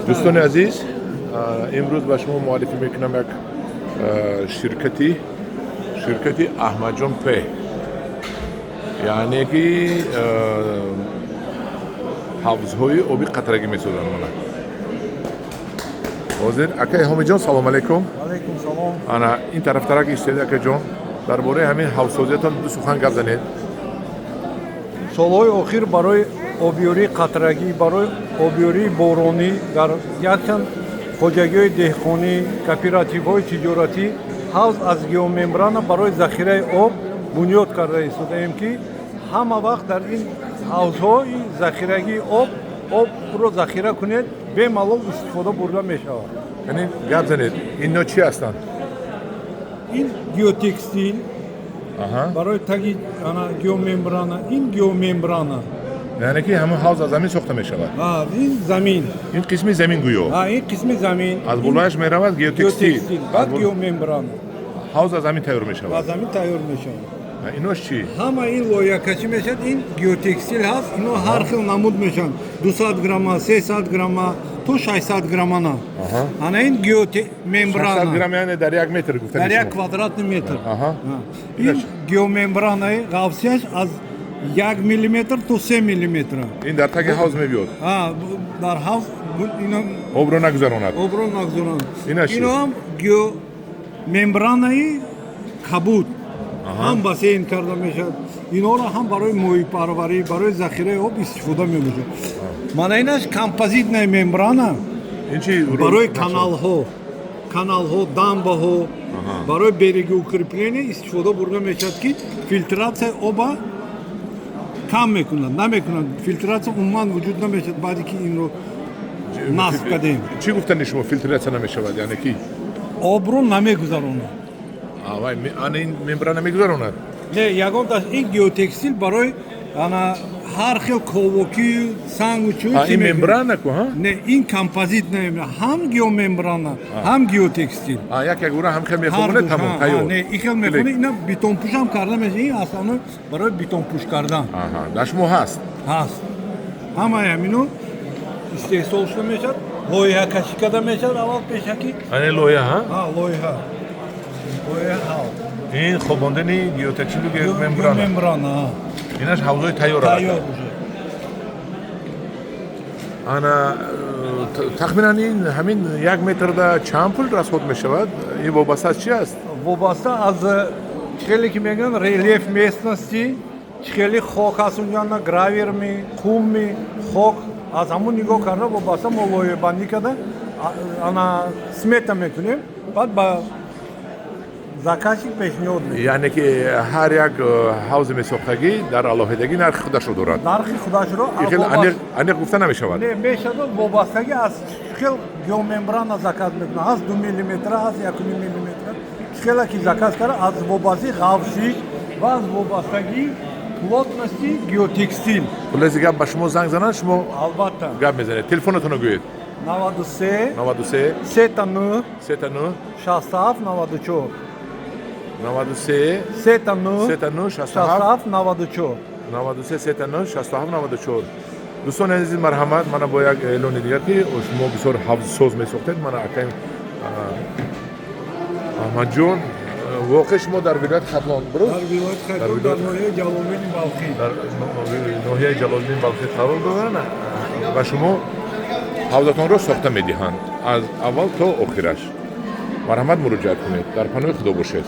دوستان عزیز امروز به شما معرفی میکنم یک شرکتی احمد جان پی، یعنی که حوضهای آبی قطرگی میسازن. حاضر اکای حامد جان سلام علیکم. علیکم سلام. انا این طرف ترک ایستاده اکای جان درباره همین حوضسازیتان دو سخن گپ زنید. солҳои охир барои обёрии қатрагӣ, барои обёрии боронӣ дар якчанд хоҷагиҳои деҳқонӣ, кооперативҳои тиҷоратӣ ҳавз аз геомембрана барои захираи об бунёд карда истодаем, ки ҳама вақт дар ин ҳавзҳои захирагии обро захира кунед, бемалол истифода бурда мешавад. یعنی گپ زنید اینا چی هستند؟ ин геотекстил барои таги геомембрана, ин геомембрана. یعنی که همه حوض از زمین ساخته میشود. ин замин. این قسمی زمین گویا. ин қисми замин. از بالایش میرود گیوتکستیل. بعد گیوممبران. حوض از زمین تیار میشود. از زمین تیار میشود. ایناش چی؟ همه این لایه‌کشی میشد. این گیوتکستیل هست. اینا هر خیل نمود میشن. 200 گرم، 300 گرم تا 600 گرم نه. انا این گیوممبران. 600 گرم یعنی در یک متر گفتن. در یک کوادرات متر. این گیوممبران غوثیش از 1 میلیمتر تا 3 میلیمتر. این در تک حوض میبیاد. در حوض اینا آب رو نگذراند. اینا هم گیوممبرانای کبود. هم باسین کرده میشد. اینا را هم برای ماهی پروری، برای ذخیره آب استفاده میشه. من اینش کامپوزیت نه ممبرانا. این چی؟ برای کانال ها، دامبه ها، برای برگ اوکریپلینی استفاده برده میشد که فیلتراسیون آب کم میکنند، نمیکنند. فیلتراسیون عموما وجود نمیشد بعدی که این رو نصب کردیم. چی گفتن شما فیلتراسیون نمیشود؟ یعنی کی؟ آب رو نمیگذارونه. این ممبران نمیگذارند. نه، یکم داشت این گیوتکستیل برای هر خیل کووکی سنگ و چوب. این ممبران نکو ها؟ نه، این کامپوزیت نه، هم گیوممبران هم گیوتکستیل. یک گوره هم خیلی میخونه تمام تیار. نه، این خیلی میخونه. اینا بیتون پوش هم کرده میشه. این اصلا برای بیتون پوش کردن. داشمو هست. هست. همه همینو استحصال شده میشد. لایه کشی کرده میشد اول پیشکی. این لایه ها؟ لایه ها. این خواباندنی گیوتکستیل و گیوممبران. اینش حوضای تیار است. انا تخمینا این همین 1 متر دا چند پول رسود میشود؟ این وابسته از چی است؟ وابسته از خیلی که میگن ریلیف местности، خیلی خاک هست اونجا، گراویر می، خون می، خاک از همون نگاه کرده وابسته ما لایه بندی کرده انا سمت میکنیم بعد با زکاتی پیشنهاد میکنیم. یعنی که هر یک حوض مساختگی در علاوه‌دگی نرخ خودش رو دارد. نرخ خودش رو. خیلی گفته نمیشود. نه میشود وابستگی از خیلی گیوممبران زکات میکنه. از 2 میلیمتر، از 1 میلیمتر. خیلی که زکات کرده از وابستگی غوثی و از وابستگی плотности گیوتکستیل. پلیس گپ به شما زنگ زنن شما البته گپ میزنید. تلفنتون رو گویید. 93 93 79 79 67 94 93 79 79 67 94 93 79 67 94. دوستان عزیز مرحمت، من با یک اعلان دیگر که شما بسیار حوض میساختید. من اکایم احمد جان واقع شما در ولایت خرلان برو؟ در ولایت خرلان در ناحیه جلال‌الدین بلخی. در ناحیه جلال‌الدین بلخی قرار دارند و شما حوضتان را ساخته میدهند از اول تا آخرش. مرحمت مراجعه کنید. در پناه خدا باشید.